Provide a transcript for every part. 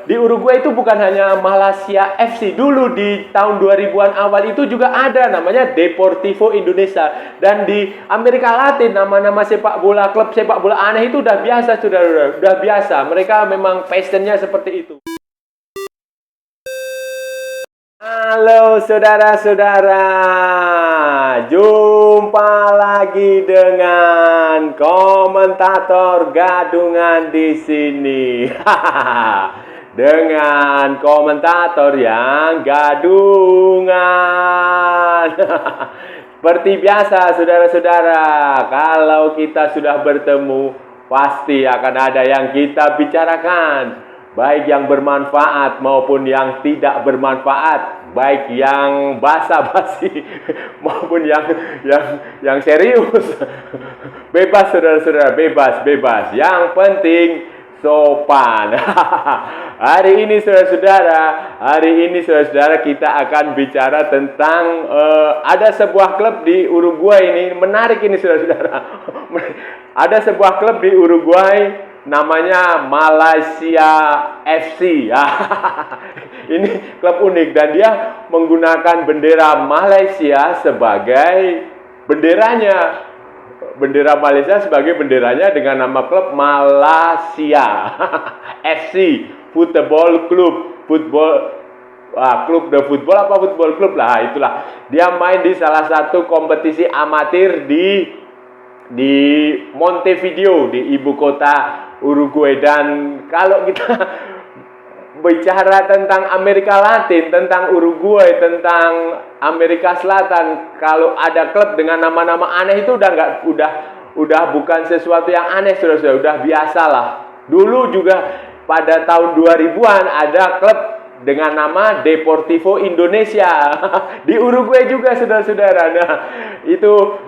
di Uruguay itu bukan hanya Malaysia FC. Dulu di tahun 2000-an awal itu juga ada namanya Deportivo Indonesia. Dan di Amerika Latin nama-nama sepak bola, klub sepak bola aneh itu udah biasa, udah biasa. Mereka memang passionnya seperti itu. Halo saudara-saudara, jumpa lagi dengan komentator gadungan di sini. Dengan komentator yang gadungan. Seperti biasa saudara-saudara, kalau kita sudah bertemu, pasti akan ada yang kita bicarakan. Baik yang bermanfaat maupun yang tidak bermanfaat, baik yang basa-basi maupun yang serius. Bebas saudara-saudara, bebas. Yang penting sopan. Hari ini saudara-saudara kita akan bicara tentang ada sebuah klub di Uruguay ini, menarik ini saudara-saudara. Ada sebuah klub di Uruguay namanya Malaysia FC. Ini klub unik dan dia menggunakan bendera Malaysia sebagai benderanya. Bendera Malaysia sebagai benderanya dengan nama klub Malaysia FC Football Club. Klub the football apa football club lah, itulah. Dia main di salah satu kompetisi amatir di Montevideo, di ibu kota Uruguay. Dan kalau kita bicara tentang Amerika Latin, tentang Uruguay, tentang Amerika Selatan, kalau ada klub dengan nama-nama aneh itu udah bukan sesuatu yang aneh, saudara-saudara, udah biasa lah. Dulu juga pada tahun 2000-an ada klub dengan nama Deportivo Indonesia di Uruguay juga, saudara-saudara. Nah, itu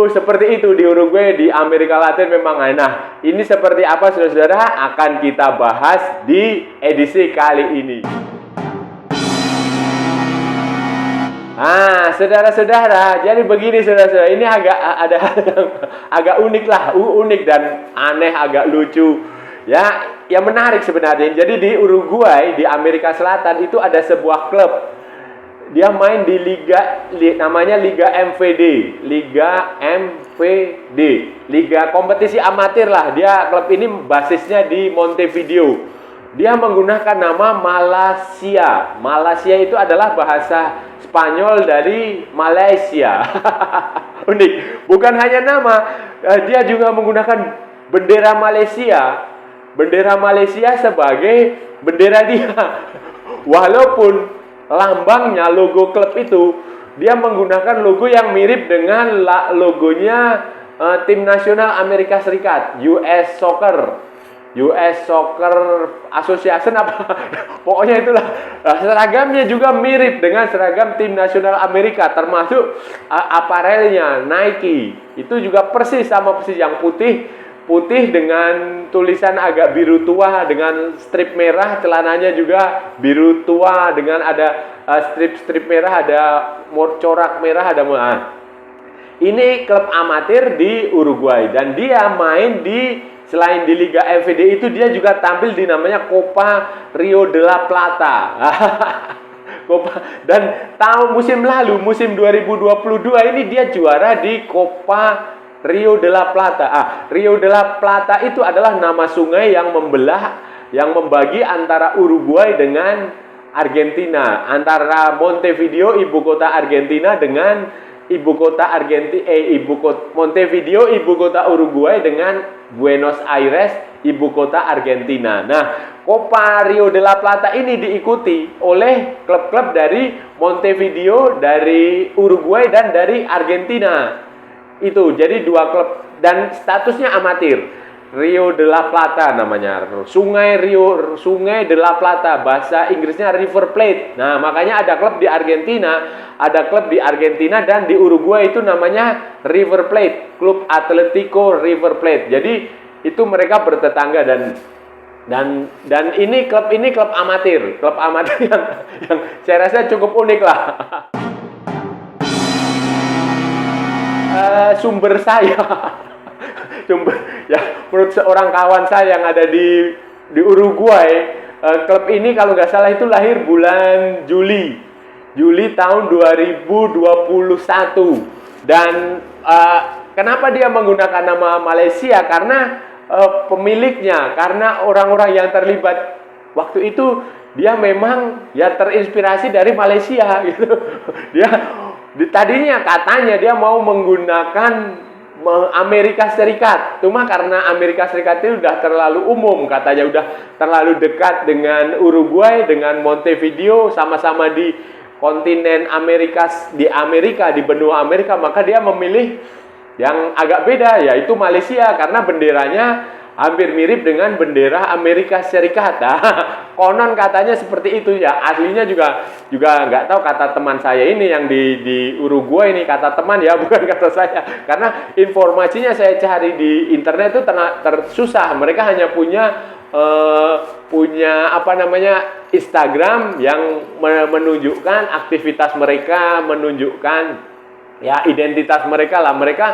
seperti itu di Uruguay, di Amerika Latin memang. Nah, ini seperti apa saudara-saudara akan kita bahas di edisi kali ini. Saudara-saudara, jadi begini saudara-saudara, ini agak unik dan aneh, agak lucu. Ya, yang menarik sebenarnya. Jadi di Uruguay, di Amerika Selatan itu ada sebuah klub. Dia main di namanya Liga MVD, Liga kompetisi amatir lah. Dia klub ini basisnya di Montevideo. Dia menggunakan nama Malaysia. Malaysia itu adalah bahasa Spanyol dari Malaysia. Unik. Bukan hanya nama, dia juga menggunakan bendera Malaysia. Bendera Malaysia sebagai bendera dia. Walaupun lambangnya, logo klub itu, dia menggunakan logo yang mirip dengan logonya tim nasional Amerika Serikat, US Soccer Association apa. Pokoknya itulah. Seragamnya juga mirip dengan seragam tim nasional Amerika, termasuk aparelnya Nike. Itu juga persis yang putih dengan tulisan agak biru tua dengan strip merah, celananya juga biru tua dengan ada strip merah, ada corak merah, ada. Ini klub amatir di Uruguay dan dia main selain di Liga MVD itu, dia juga tampil di namanya Copa Rio de la Plata. Dan tahun musim lalu, musim 2022 ini dia juara di Copa Rio de la Plata. Rio de la Plata itu adalah nama sungai yang membagi antara Uruguay dengan Argentina, antara Montevideo ibu kota Argentina dengan Montevideo ibu kota Uruguay dengan Buenos Aires ibu kota Argentina. Nah, Copa Rio de la Plata ini diikuti oleh klub-klub dari Montevideo, dari Uruguay dan dari Argentina. Itu jadi dua klub dan statusnya amatir. Rio de la Plata namanya, Sungai de la Plata, bahasa Inggrisnya River Plate. Nah, makanya ada klub di Argentina dan di Uruguay itu namanya River Plate, Klub Atletico River Plate. Jadi itu mereka bertetangga dan ini klub amatir yang saya rasa cukup unik lah. Sumber ya menurut seorang kawan saya yang ada di Uruguay, klub ini kalau nggak salah itu lahir bulan Juli tahun 2021. Dan kenapa dia menggunakan nama Malaysia? Karena pemiliknya, karena orang-orang yang terlibat waktu itu dia memang ya terinspirasi dari Malaysia gitu. Dia tadinya katanya dia mau menggunakan Amerika Serikat, cuma karena Amerika Serikat itu udah terlalu umum, katanya udah terlalu dekat dengan Uruguay, dengan Montevideo, sama-sama di kontinen Amerika, di benua Amerika, maka dia memilih yang agak beda, yaitu Malaysia, karena benderanya hampir mirip dengan bendera Amerika Serikat. Nah, konon katanya seperti itu ya. Aslinya juga nggak tahu, kata teman saya ini yang di Uruguay ini, kata teman ya, bukan kata saya. Karena informasinya saya cari di internet itu tersusah. Mereka hanya punya Instagram yang menunjukkan aktivitas mereka, menunjukkan ya identitas mereka lah. Mereka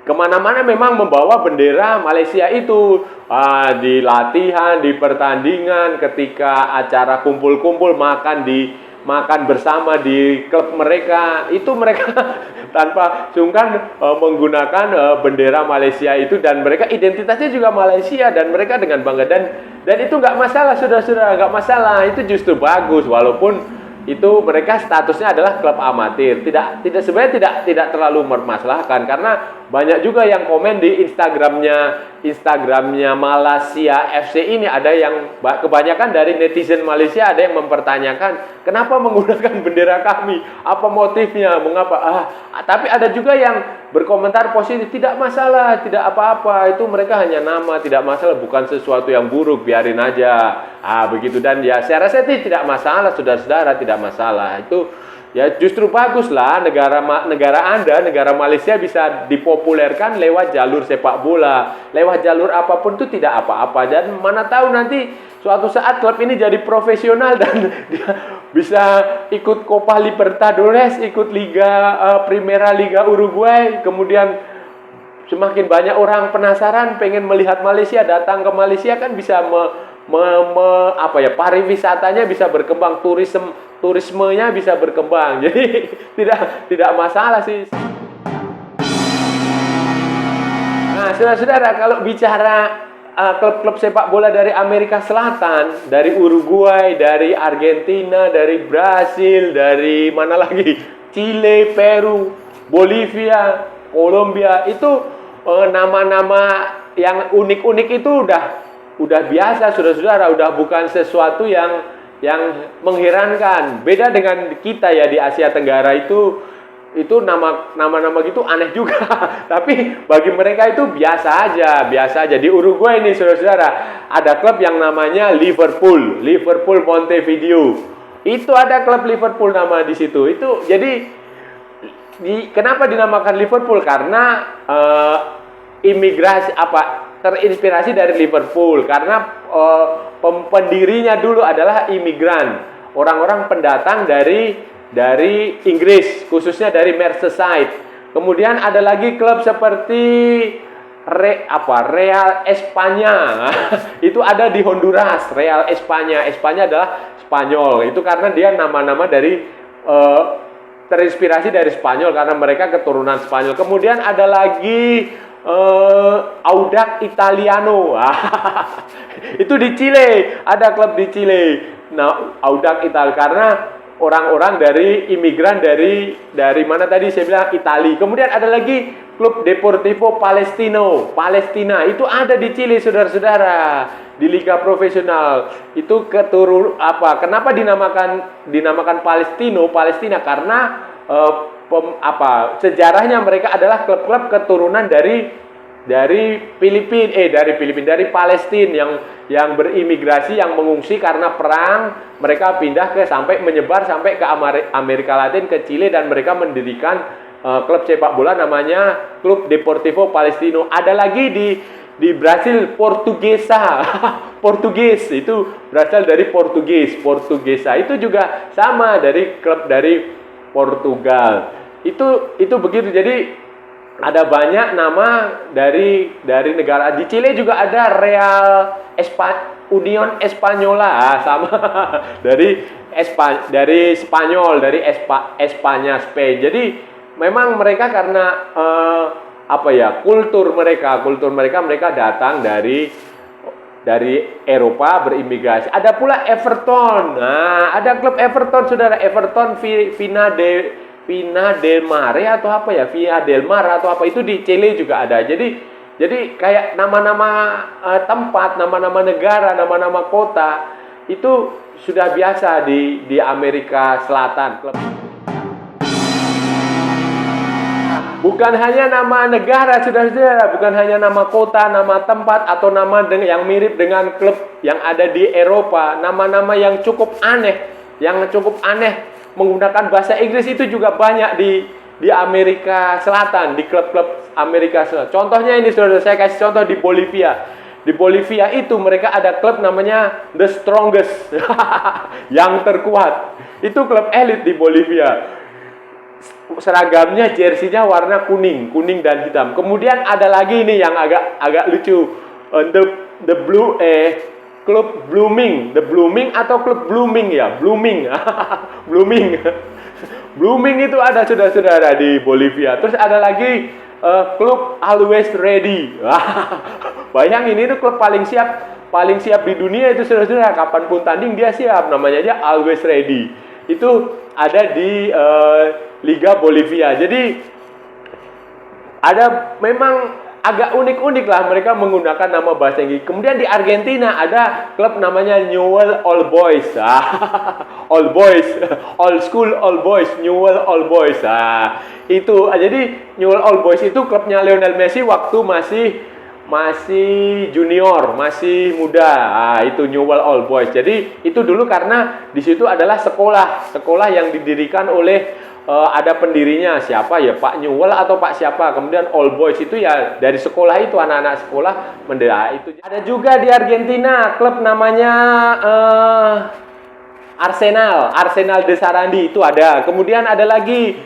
kemana-mana memang membawa bendera Malaysia itu, di latihan, di pertandingan, ketika acara kumpul-kumpul, makan bersama di klub mereka, itu mereka tanpa sungkan menggunakan bendera Malaysia itu, dan mereka identitasnya juga Malaysia, dan mereka dengan bangga, dan itu nggak masalah, saudara-saudara, nggak masalah, itu justru bagus, walaupun itu mereka statusnya adalah klub amatir. Sebenarnya tidak terlalu bermasalahkan, karena banyak juga yang komen di Instagramnya Malaysia FC ini. Ada yang kebanyakan dari netizen Malaysia ada yang mempertanyakan kenapa menggunakan bendera kami, apa motifnya, mengapa. Tapi ada juga yang berkomentar positif, tidak masalah, tidak apa-apa, itu mereka hanya nama, tidak masalah, bukan sesuatu yang buruk, biarin aja. Begitu, dan ya saya rasa itu tidak masalah, saudara-saudara, tidak masalah. Itu ya justru baguslah negara Anda, negara Malaysia bisa dipopulerkan lewat jalur sepak bola, lewat jalur apapun itu tidak apa-apa. Dan mana tahu nanti suatu saat klub ini jadi profesional dan dia bisa ikut Copa Libertadores, ikut Primera Liga Uruguay, kemudian semakin banyak orang penasaran pengen melihat Malaysia, datang ke Malaysia, kan bisa pariwisatanya bisa berkembang, turismenya bisa berkembang. Jadi tidak masalah sih. Nah, saudara-saudara, kalau bicara klub-klub sepak bola dari Amerika Selatan, dari Uruguay, dari Argentina, dari Brasil, dari mana lagi, Chile, Peru, Bolivia, Kolombia, itu nama-nama yang unik-unik itu udah biasa, saudara-saudara, udah bukan sesuatu yang mengherankan. Beda dengan kita ya, di Asia Tenggara itu nama-nama gitu aneh juga. Tapi bagi mereka itu biasa aja. Di Uruguay ini, saudara-saudara, ada klub yang namanya Liverpool Montevideo. Itu ada klub Liverpool nama di situ. Itu jadi kenapa dinamakan Liverpool? Karena terinspirasi dari Liverpool, karena pendirinya dulu adalah imigran, orang-orang pendatang dari Inggris, khususnya dari Merseyside. Kemudian ada lagi klub seperti Real Espanya. Itu ada di Honduras, Real Espanya. Espanya adalah Spanyol. Itu karena dia nama-nama dari terinspirasi dari Spanyol, karena mereka keturunan Spanyol. Kemudian ada lagi Audax Italiano. Itu di Chile, ada klub di Chile. Nah, Audax Italiano karena orang-orang dari imigran dari mana tadi saya bilang, Italia. Kemudian ada lagi klub Deportivo Palestina. Itu ada di Chile, saudara-saudara, di liga profesional. Itu kenapa dinamakan Palestina? Karena sejarahnya mereka adalah klub-klub keturunan dari Palestina yang berimigrasi, yang mengungsi karena perang. Mereka pindah menyebar sampai ke Amerika Latin, ke Chile, dan mereka mendirikan klub sepak bola namanya klub Deportivo Palestino. Ada lagi di Brasil, Portugis, itu berasal dari Portugesa. Itu juga sama, dari klub dari Portugal. Itu begitu. Jadi ada banyak nama dari negara. Di Chile juga ada Real Union Española, sama dari Spanyol, dari Espanya, Spain. Jadi memang mereka karena kultur mereka datang dari Eropa berimigrasi. Ada pula Everton. Nah, ada klub Everton, saudara. Everton Vina del Mare atau apa ya? Via del Mar atau apa, itu di Chile juga ada. Jadi kayak nama-nama tempat, nama-nama negara, nama-nama kota itu sudah biasa di Amerika Selatan. Bukan hanya nama negara, saudara-saudara, bukan hanya nama kota, nama tempat, atau nama yang mirip dengan klub yang ada di Eropa. Nama-nama yang cukup aneh, menggunakan bahasa Inggris itu juga banyak di Amerika Selatan, di klub-klub Amerika Selatan. Contohnya ini, saudara, saya kasih contoh di Bolivia. Di Bolivia itu mereka ada klub namanya The Strongest, yang terkuat. Itu klub elit di Bolivia. Seragamnya, jersinya warna kuning dan hitam. Kemudian ada lagi ini yang agak lucu, klub Blooming, The Blooming atau klub Blooming ya, Blooming, Blooming itu ada, saudara-saudara, di Bolivia. Terus ada lagi klub Always Ready. Bayangin, ini klub paling siap di dunia itu, saudara-saudara. Kapanpun tanding dia siap, namanya aja Always Ready. Itu ada di Liga Bolivia. Jadi ada memang agak unik-unik lah mereka menggunakan nama bahasa Inggris. Kemudian di Argentina ada klub namanya Newell's Old Boys. Old Boys, Old School Old Boys, Newell's Old Boys. Itu jadi Newell's Old Boys itu klubnya Lionel Messi waktu masih junior, masih muda. Itu Newell's Old Boys. Jadi itu dulu karena di situ adalah sekolah yang didirikan oleh ada pendirinya, siapa ya, Pak Newell atau Pak siapa. Kemudian Old Boys itu ya dari sekolah itu, anak-anak sekolah mendera itu. Ada juga di Argentina klub namanya Arsenal de Sarandi, itu ada. Kemudian ada lagi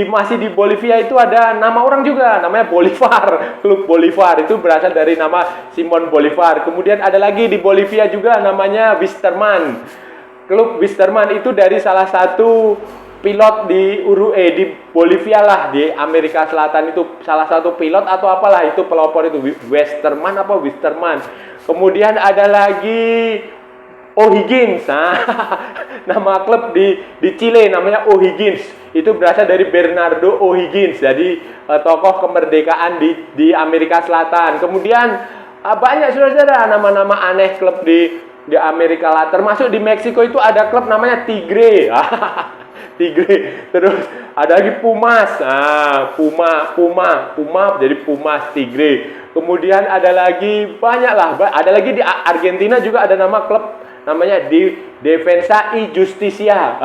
masih di Bolivia itu ada nama orang juga, namanya Bolivar, klub Bolivar, itu berasal dari nama Simon Bolivar. Kemudian ada lagi di Bolivia juga namanya Wisterman, klub Wisterman itu dari salah satu pilot di Bolivia lah, di Amerika Selatan, itu salah satu pilot atau apalah itu, pelopor itu, Wisterman. Kemudian ada lagi O'Higgins. Nama klub di Chile namanya O'Higgins. Itu berasal dari Bernardo O'Higgins, jadi tokoh kemerdekaan di Amerika Selatan. Kemudian banyak, saudara-saudara, nama-nama aneh klub di Amerika Latin. Termasuk di Meksiko itu ada klub namanya Tigre. Tigre. Terus ada lagi Pumas. Puma jadi Pumas, Tigre. Kemudian ada lagi ada lagi di Argentina juga ada nama klub namanya Defensa y Justicia.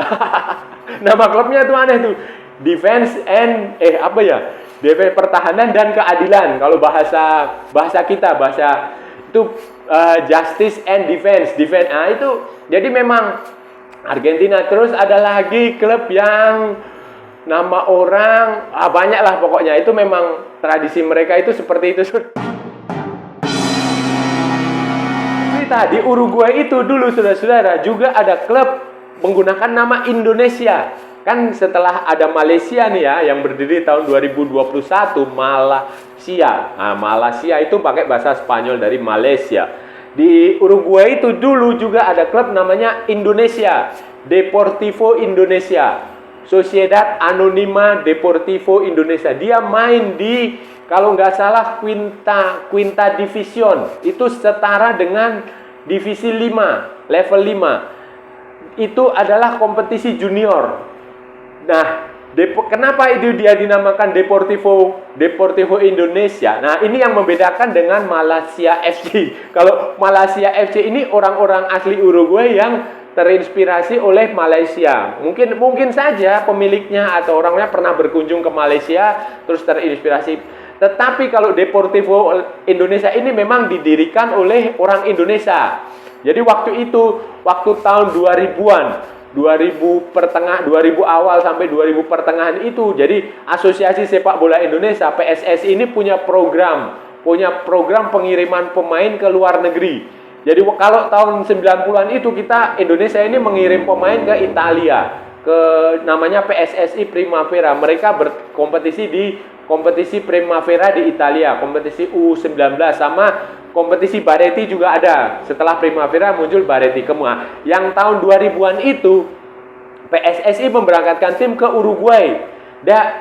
Nama klubnya tuh aneh tuh. Defense and Defense, pertahanan dan keadilan. Kalau bahasa kita itu Justice and Defense. Itu jadi memang Argentina. Terus ada lagi klub yang nama orang banyak lah pokoknya. Itu memang tradisi mereka itu seperti itu. Di Uruguay itu dulu, saudara-saudara, juga ada klub menggunakan nama Indonesia. Kan setelah ada Malaysia nih ya, yang berdiri tahun 2021, Malaysia. Malaysia itu pakai bahasa Spanyol dari Malaysia. Di Uruguay itu dulu juga ada klub namanya Indonesia, Deportivo Indonesia, Sociedad Anónima Deportivo Indonesia. Dia main di, kalau nggak salah, Quinta Division. Itu setara dengan divisi 5, level 5. Itu adalah kompetisi junior. Nah, kenapa itu dia dinamakan Deportivo Indonesia? Nah, ini yang membedakan dengan Malaysia FC. Kalau Malaysia FC ini orang-orang asli Uruguay yang terinspirasi oleh Malaysia. Mungkin saja pemiliknya atau orangnya pernah berkunjung ke Malaysia terus terinspirasi. Tetapi kalau Deportivo Indonesia ini memang didirikan oleh orang Indonesia. Jadi waktu tahun 2000-an, 2000 awal sampai 2000 pertengahan itu, jadi Asosiasi Sepak Bola Indonesia, PSSI ini punya program pengiriman pemain ke luar negeri. Jadi kalau tahun 90-an itu Indonesia ini mengirim pemain ke Italia, ke namanya PSSI Primavera. Mereka berkompetisi di kompetisi Primavera di Italia, kompetisi U19, sama kompetisi Baretti juga ada. Setelah Primavera muncul Baretti Kemua. Yang tahun 2000-an itu PSSI memberangkatkan tim ke Uruguay.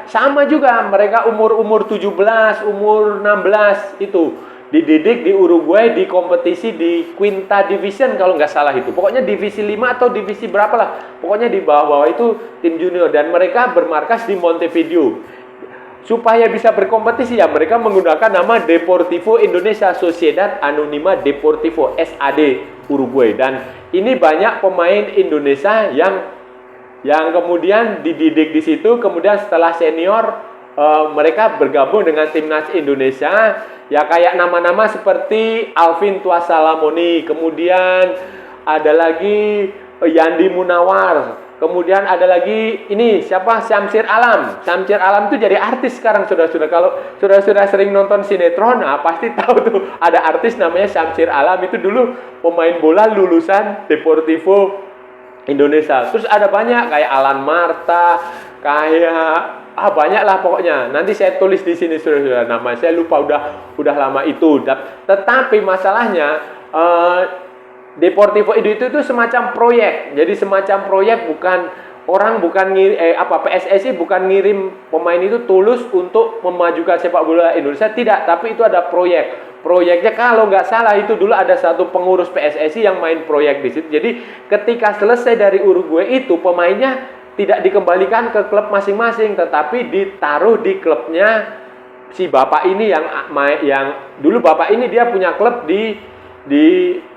Sama juga, mereka umur 17, umur 16 itu dididik di Uruguay di kompetisi di Quinta Division kalau nggak salah itu. Pokoknya divisi 5 atau divisi berapa lah. Pokoknya di bawah-bawah itu tim junior, dan mereka bermarkas di Montevideo. Supaya bisa berkompetisi ya mereka menggunakan nama Deportivo Indonesia, Sociedad Anónima Deportivo SAD Uruguay. Dan ini banyak pemain Indonesia yang kemudian dididik di situ, kemudian setelah senior mereka bergabung dengan timnas Indonesia. Ya kayak nama-nama seperti Alvin Tuasalamoni, kemudian ada lagi Yandi Munawar, kemudian ada lagi ini siapa, Syamsir Alam. Syamsir Alam itu jadi artis sekarang, saudara-saudara. Kalau saudara-saudara sering nonton sinetron, pasti tahu tuh ada artis namanya Syamsir Alam. Itu dulu pemain bola lulusan Deportivo Indonesia. Terus ada banyak kayak Alan Marta, kayak banyak lah pokoknya. Nanti saya tulis di sini saudara-saudara, nama saya lupa, udah lama itu. Tetapi masalahnya Deportivo itu semacam proyek. Jadi semacam proyek, PSSI bukan ngirim pemain itu tulus untuk memajukan sepak bola Indonesia, tidak, tapi itu ada proyek. Proyeknya kalau nggak salah itu dulu ada satu pengurus PSSI yang main proyek di situ. Jadi ketika selesai dari Uruguay itu pemainnya tidak dikembalikan ke klub masing-masing, tetapi ditaruh di klubnya si bapak ini yang dulu bapak ini dia punya klub di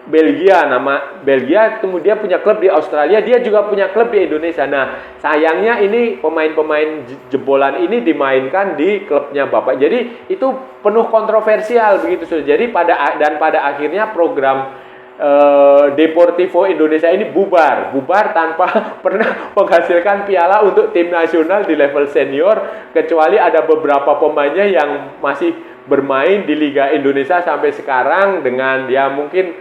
Belgia, nama Belgia, kemudian punya klub di Australia, dia juga punya klub di Indonesia. Nah, sayangnya ini pemain-pemain jebolan ini dimainkan di klubnya bapak. Jadi itu penuh kontroversial begitu. Jadi pada akhirnya program Deportivo Indonesia ini bubar tanpa pernah menghasilkan piala untuk tim nasional di level senior, kecuali ada beberapa pemainnya yang masih bermain di Liga Indonesia sampai sekarang dengan mungkin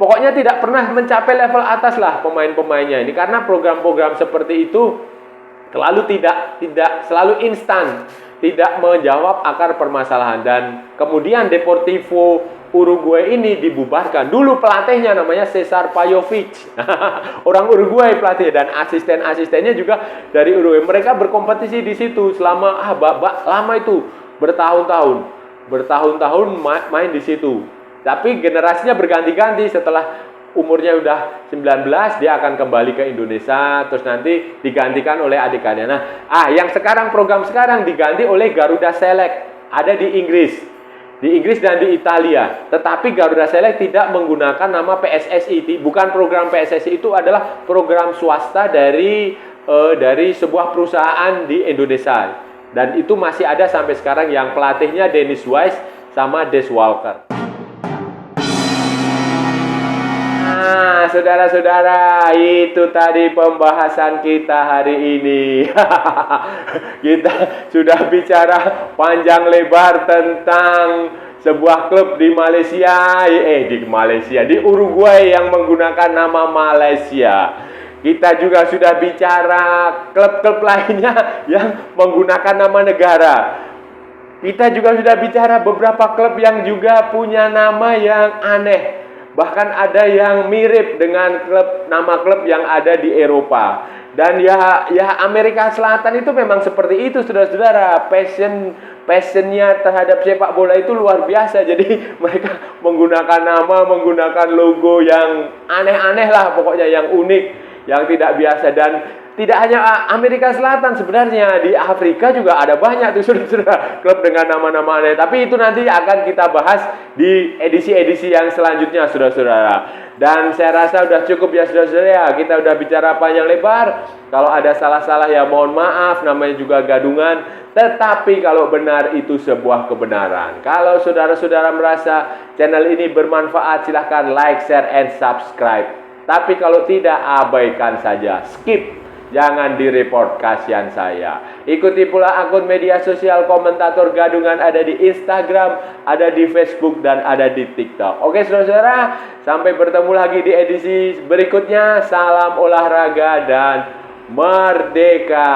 pokoknya tidak pernah mencapai level atas lah pemain-pemainnya ini, karena program-program seperti itu tidak selalu instan, tidak menjawab akar permasalahan. Dan kemudian Deportivo Uruguay ini dibubarkan. Dulu pelatihnya namanya Cesar Pajovic, orang Uruguay pelatih, dan asisten-asistennya juga dari Uruguay. Mereka berkompetisi di situ selama lama itu, bertahun-tahun main di situ. Tapi generasinya berganti-ganti. Setelah umurnya udah 19, dia akan kembali ke Indonesia, terus nanti digantikan oleh adik-adiknya. Nah, yang program sekarang diganti oleh Garuda Select, ada di Inggris dan di Italia. Tetapi Garuda Select tidak menggunakan nama PSSI. Bukan program PSSI, itu adalah program swasta dari sebuah perusahaan di Indonesia. Dan itu masih ada sampai sekarang, yang pelatihnya Dennis Wise sama Des Walker. Nah, saudara-saudara, itu tadi pembahasan kita hari ini. Kita sudah bicara panjang lebar tentang sebuah klub di di Uruguay yang menggunakan nama Malaysia. Kita juga sudah bicara klub-klub lainnya yang menggunakan nama negara. Kita juga sudah bicara beberapa klub yang juga punya nama yang aneh. Bahkan ada yang mirip dengan nama klub yang ada di Eropa. Dan ya Amerika Selatan itu memang seperti itu, saudara-saudara. Passionnya terhadap sepak bola itu luar biasa. Jadi mereka menggunakan nama, menggunakan logo yang aneh-aneh lah, pokoknya yang unik, yang tidak biasa. Dan tidak hanya Amerika Selatan, sebenarnya di Afrika juga ada banyak tuh saudara-saudara klub dengan nama-nama aneh. Tapi itu nanti akan kita bahas di edisi-edisi yang selanjutnya, saudara-saudara. Dan saya rasa udah cukup ya, saudara-saudara ya. Kita udah bicara panjang lebar. Kalau ada salah-salah ya mohon maaf, namanya juga gadungan. Tetapi kalau benar itu sebuah kebenaran. Kalau saudara-saudara merasa channel ini bermanfaat, silahkan like, share, and subscribe. Tapi kalau tidak, abaikan saja, skip. Jangan di-report, kasihan saya. Ikuti pula akun media sosial Komentator Gadungan, ada di Instagram, ada di Facebook, dan ada di TikTok. Oke saudara-saudara, sampai bertemu lagi di edisi berikutnya. Salam olahraga dan merdeka!